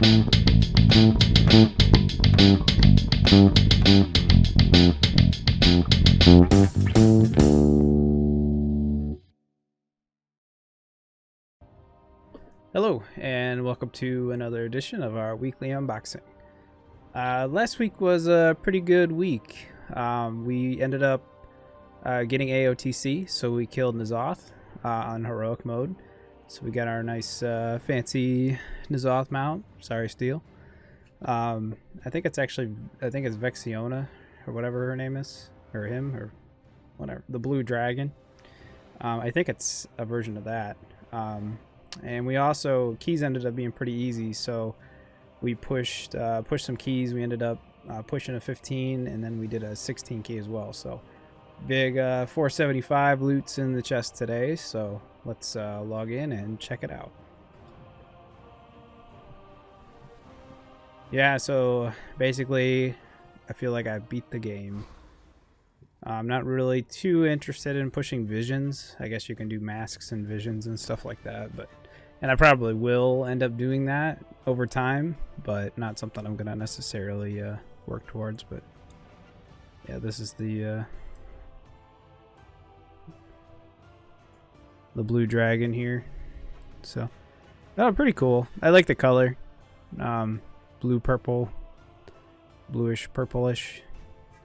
Hello, and welcome to another edition of our weekly unboxing. Last week was a pretty good week. We ended up getting AOTC, so we killed N'Zoth on heroic mode. So we got our nice fancy N'Zoth mount. Sorry, Steel. I think it's Vexiona, or whatever her name is, or him, or whatever. The blue dragon. I think it's a version of that. And we also, keys ended up being pretty easy, so we pushed some keys. We ended up pushing a 15, and then we did a 16 key as well. So big 475 loots in the chest today, so let's log in and check it out. Yeah, so basically I feel like I beat the game. I'm not really too interested in pushing visions. I guess you can do masks and visions and stuff like that, and I probably will end up doing that over time, but not something I'm gonna necessarily work towards. But yeah, this is the blue dragon here. So pretty cool. I like the color, blue purple, bluish purplish.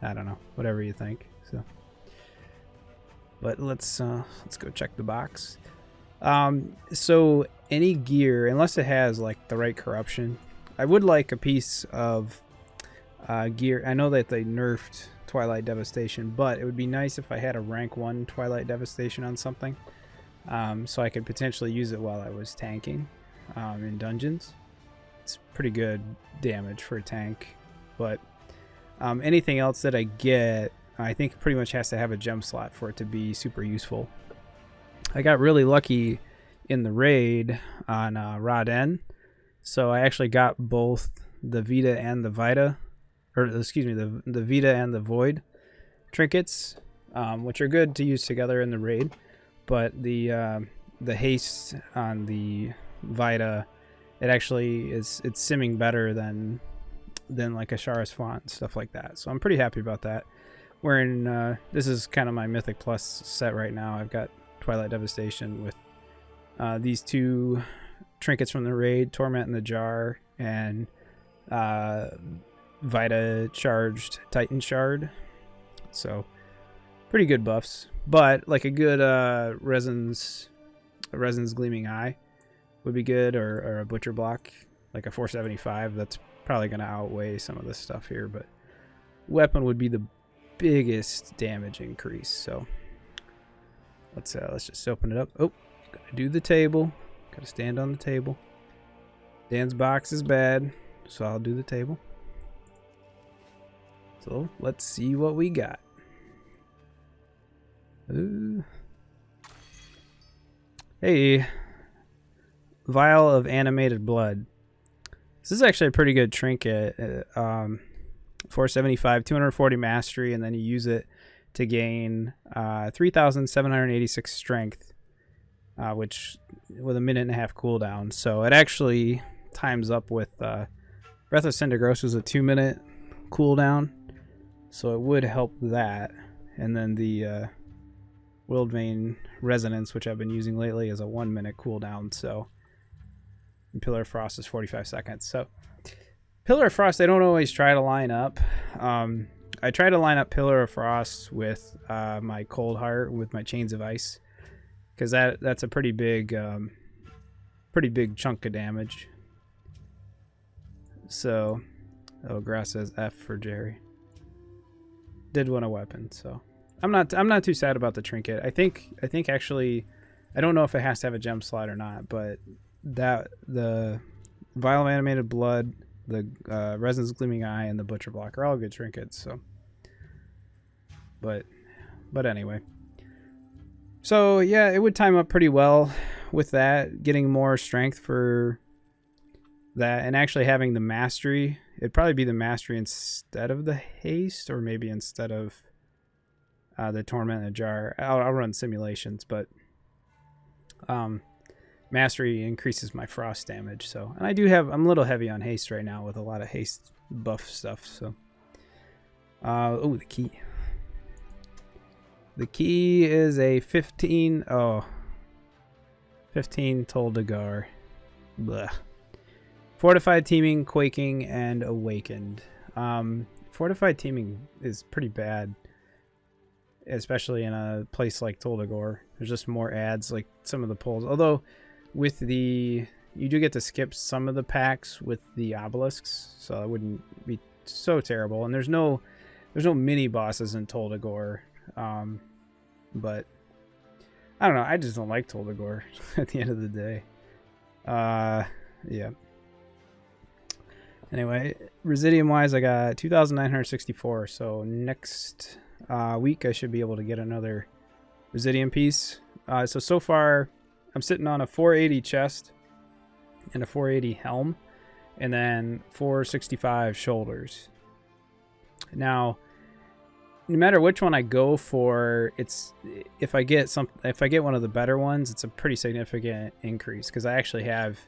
I don't know, whatever you think. So, but let's go check the box. So any gear, unless it has like the right corruption, I would like a piece of gear. I know that they nerfed Twilight Devastation, but it would be nice if I had a rank 1 Twilight Devastation on something, so I could potentially use it while I was tanking in dungeons. It's pretty good damage for a tank, but anything else that I get, I think pretty much has to have a gem slot for it to be super useful. I got really lucky in the raid on Rod N, so I actually got both the Vita and the Vita, or excuse me, the Vita and the Void trinkets, which are good to use together in the raid. But the haste on the Vita, it's simming better than like a Shara's font and stuff like that. So I'm pretty happy about that. Wearing this is kind of my Mythic Plus set right now. I've got Twilight Devastation with these two trinkets from the raid, Torment in the Jar, and Vita charged Titan Shard. So pretty good buffs, but like a good Resin's Gleaming Eye would be good, or a Butcher Block, like a 475. That's probably going to outweigh some of this stuff here, but weapon would be the biggest damage increase. So let's just open it up. Oh, gotta do the table. Gotta stand on the table. Dan's box is bad, so I'll do the table. So let's see what we got. Ooh. Hey, Vial of Animated Blood. This is actually a pretty good trinket. 475, 240 mastery, and then you use it to gain 3,786 strength, which with a 1.5-minute cooldown. So it actually times up with Breath of Cindergross is a 2-minute cooldown, so it would help that. And then the Willed Vein Resonance, which I've been using lately, is a 1-minute cooldown. So and Pillar of Frost is 45 seconds. So Pillar of Frost, I don't always try to line up. I try to line up Pillar of Frost with my Cold Heart, with my Chains of Ice, because that's a pretty big chunk of damage. So, oh, Grass says F for Jerry. Did win a weapon, so I'm not too sad about the trinket. I think actually, I don't know if it has to have a gem slot or not, but that the Vial of Animated Blood, the Resin's Gleaming Eye, and the Butcher Block are all good trinkets. So, but anyway, so yeah, it would time up pretty well with that, getting more strength for that, and actually having the mastery. It'd probably be the mastery instead of the haste, or maybe instead of the Torment in a Jar. I'll run simulations, but mastery increases my frost damage. So, and I'm a little heavy on haste right now with a lot of haste buff stuff. So, oh, the key. The key is a 15. Oh, 15 Toldagar. Blah. Fortified Teaming, Quaking, and Awakened. Fortified Teaming is pretty bad, especially in a place like Toldagar. There's just more ads, like some of the pulls. Although, with the... You do get to skip some of the packs with the obelisks, so it wouldn't be so terrible. And there's no mini bosses in Toldagar. But I don't know. I just don't like Toldagar at the end of the day. Yeah. Anyway, Residium wise, I got 2,964. So next week I should be able to get another Residium piece. So far I'm sitting on a 480 chest and a 480 helm, and then 465 shoulders. Now, no matter which one I go for, if I get one of the better ones, it's a pretty significant increase, because I actually have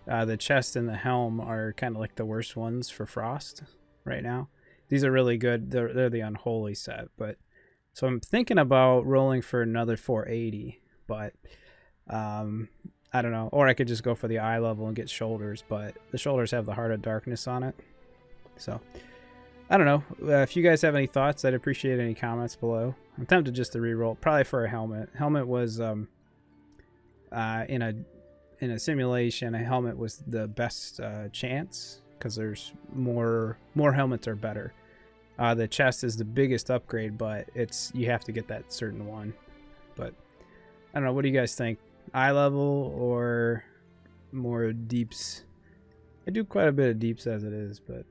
the chest and the helm are kind of like the worst ones for frost right now. These are really good. They're the unholy set, but so I'm thinking about rolling for another 480, but I don't know, or I could just go for the eye level and get shoulders, but the shoulders have the Heart of Darkness on it, so I don't know. If you guys have any thoughts, I'd appreciate any comments below. I'm tempted just to re-roll, probably for a helmet. Helmet was in a simulation, a helmet was the best chance, because there's more helmets are better. The chest is the biggest upgrade, but you have to get that certain one. But I don't know. What do you guys think? Eye level or more deeps? I do quite a bit of deeps as it is, but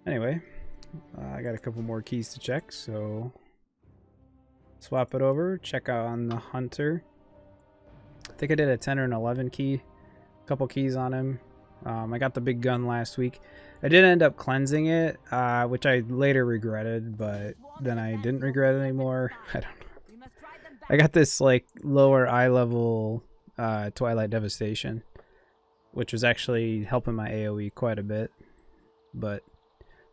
anyway, I got a couple more keys to check, so swap it over. Check out on the hunter. I think I did a 10 or an 11 key. A couple keys on him. I got the big gun last week. I did end up cleansing it, which I later regretted, but then I didn't regret it anymore. I don't know. I got this like lower eye level Twilight Devastation, which was actually helping my AoE quite a bit, but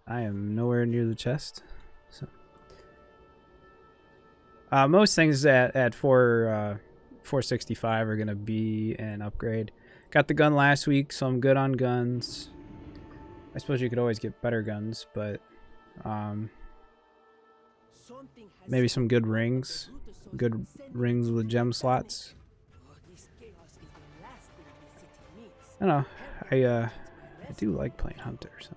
I am nowhere near the chest. So most things at 465 are gonna be an upgrade. Got the gun last week, so I'm good on guns. I suppose you could always get better guns, but maybe some good rings. Good rings with gem slots. I don't know. I do like playing Hunter, so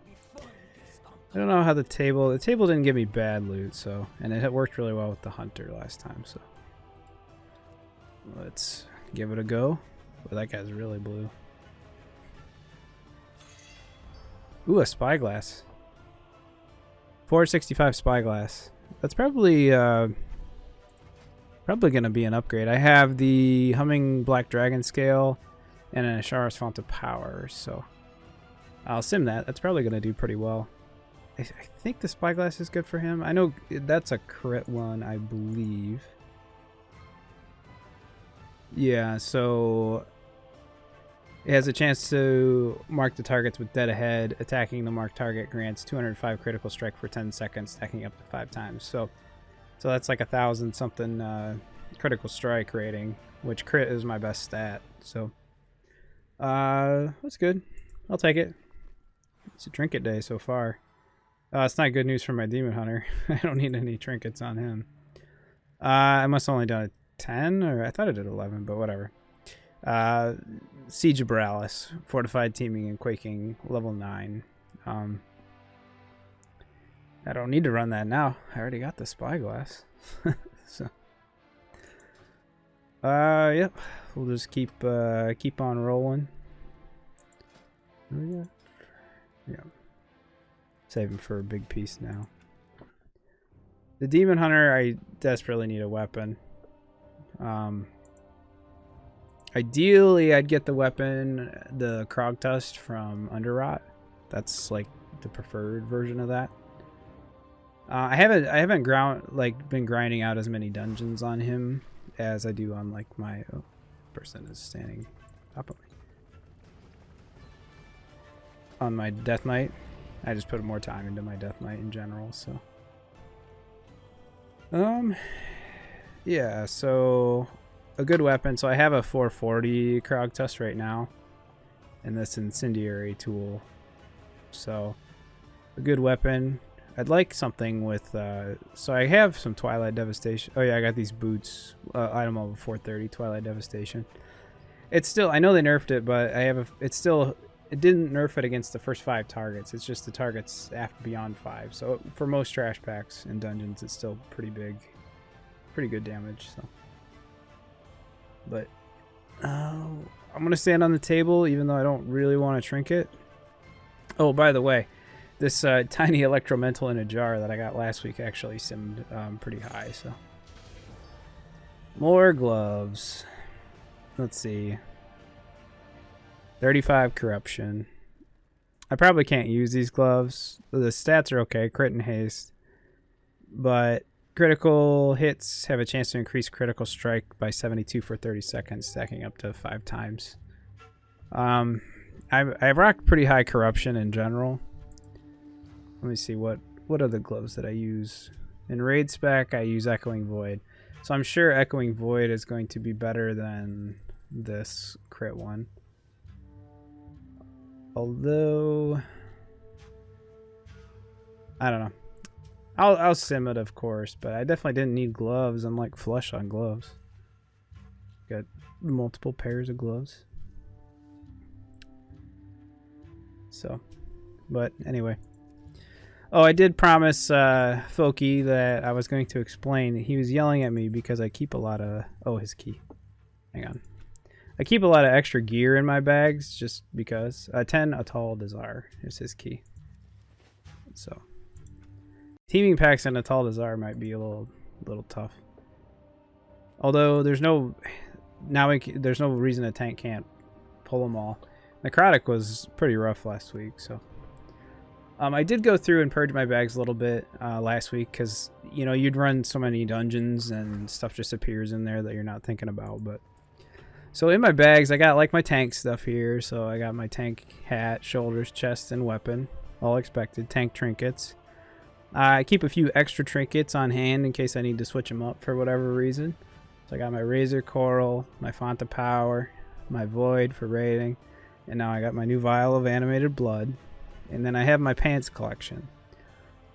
I don't know how the table didn't give me bad loot, so, and it worked really well with the Hunter last time, so let's give it a go. Well, that guy's really blue. Ooh, a spyglass. 465 spyglass. That's probably gonna be an upgrade. I have the Humming Black Dragon Scale and an Ashara's Font of Power, so I'll sim that. That's probably gonna do pretty well. I think the spyglass is good for him. I know that's a crit one, I believe. Yeah, so it has a chance to mark the targets with dead ahead. Attacking the marked target grants 205 critical strike for 10 seconds, stacking up to 5 times. So that's like 1,000 something critical strike rating, which crit is my best stat. So that's good. I'll take it. It's a trinket day so far. It's not good news for my Demon Hunter. I don't need any trinkets on him. I must have only done a 10, or I thought I did 11, but whatever. Siege of Borealis, Fortified Teaming and Quaking, level 9. I don't need to run that now. I already got the spyglass. So yep, we'll just keep on rolling. What do we got? Yeah, saving for a big piece now. The Demon Hunter, I desperately need a weapon. Ideally, I'd get the weapon, the Krogtust from Underrot. That's like the preferred version of that. I haven't been grinding out as many dungeons on him as I do on like my person is standing up of me. On my Death Knight, I just put more time into my Death Knight in general, so. Yeah, so a good weapon. So I have a 440 Krog Tusk right now, and this incendiary tool. So a good weapon. I'd like something with, so I have some Twilight Devastation. Oh yeah, I got these boots, item level 430, Twilight Devastation. It's still, I know they nerfed it, but I have it didn't nerf it against the first 5 targets. It's just the targets after beyond 5. So for most trash packs and dungeons, it's still pretty big, pretty good damage. So, but I'm gonna stand on the table, even though I don't really want to trinket. Oh, by the way, this tiny electromental in a jar that I got last week actually simmed pretty high. So more gloves. Let's see. 35 corruption. I probably can't use these gloves. The stats are okay, crit and haste, but critical hits have a chance to increase critical strike by 72 for 30 seconds, stacking up to 5 times. I rock pretty high corruption in general. Let me see, what are the gloves that I use? In raid spec, I use Echoing Void. So I'm sure Echoing Void is going to be better than this crit one. Although, I don't know. I'll sim it, of course, but I definitely didn't need gloves. I'm like flush on gloves. Got multiple pairs of gloves. So, but anyway. Oh, I did promise Foky that I was going to explain. He was yelling at me because I keep a lot of... Oh, his key. Hang on. I keep a lot of extra gear in my bags just because. 10 Atoll Desire is his key. So, teaming packs and Atoll Desire might be a little tough. Although there's no reason a tank can't pull them all. Necrotic was pretty rough last week, so. I did go through and purge my bags a little bit last week because, you know, you'd run so many dungeons and stuff just appears in there that you're not thinking about. But so in my bags, I got like my tank stuff here. So I got my tank hat, shoulders, chest, and weapon. All expected. Tank trinkets. I keep a few extra trinkets on hand in case I need to switch them up for whatever reason. So I got my Razor Coral, my Font of Power, my Void for raiding, and now I got my new vial of animated blood. And then I have my pants collection.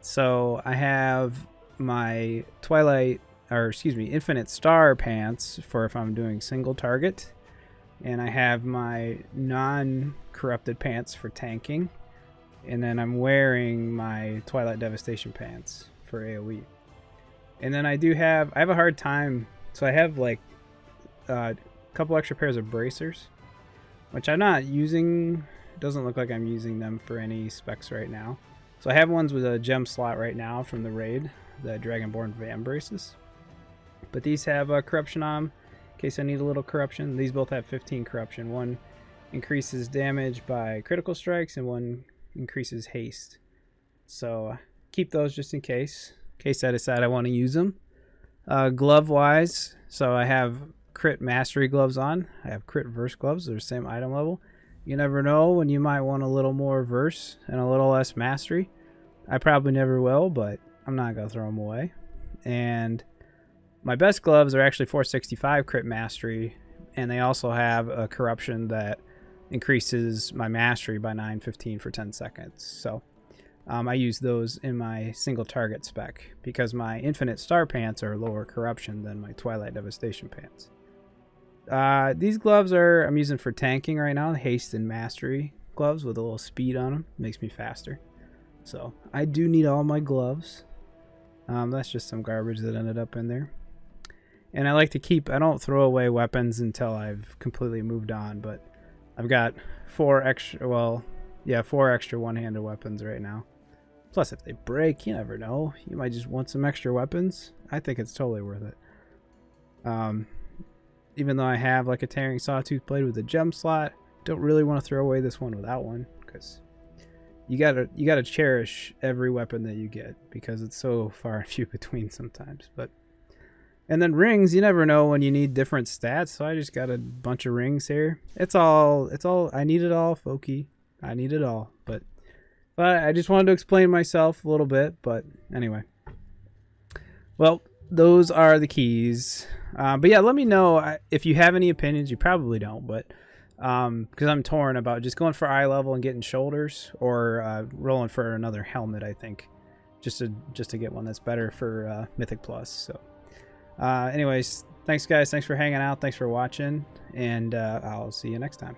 So I have my Infinite Star pants for if I'm doing single target. And I have my non-corrupted pants for tanking. And then I'm wearing my Twilight Devastation pants for AoE. And then I have a hard time. So I have like a couple extra pairs of bracers, which I'm not using. Doesn't look like I'm using them for any specs right now. So I have ones with a gem slot right now from the raid, the Dragonborn Van braces. But these have corruption on them in case I need a little corruption. These both have 15 corruption. One increases damage by critical strikes and one increases haste. So keep those just in case I decide I want to use them. Glove wise, so I have crit mastery gloves on. I have crit verse gloves. They're the same item level. You never know when you might want a little more verse and a little less mastery. I probably never will, but I'm not going to throw them away. And my best gloves are actually 465 crit mastery, and they also have a corruption that increases my mastery by 915 for 10 seconds. So I use those in my single target spec because my Infinite Star pants are lower corruption than my Twilight Devastation pants. These gloves I'm using for tanking right now, haste and mastery gloves with a little speed on them. Makes me faster. So I do need all my gloves. That's just some garbage that ended up in there. And I like to I don't throw away weapons until I've completely moved on, but I've got 4 extra one-handed weapons right now. Plus if they break, you never know. You might just want some extra weapons. I think it's totally worth it. Even though I have like a tearing sawtooth blade with a gem slot, don't really want to throw away this one without one because you gotta cherish every weapon that you get because it's so far and few between sometimes. But And then rings, you never know when you need different stats, so I just got a bunch of rings here. It's all, I need it all, Foky. I need it all. But I just wanted to explain myself a little bit, but anyway. Well, those are the keys. But yeah, let me know if you have any opinions. You probably don't, but because I'm torn about just going for eye level and getting shoulders, or rolling for another helmet, I think. Just to get one that's better for Mythic Plus. So anyways, thanks guys, thanks for hanging out, thanks for watching, and I'll see you next time.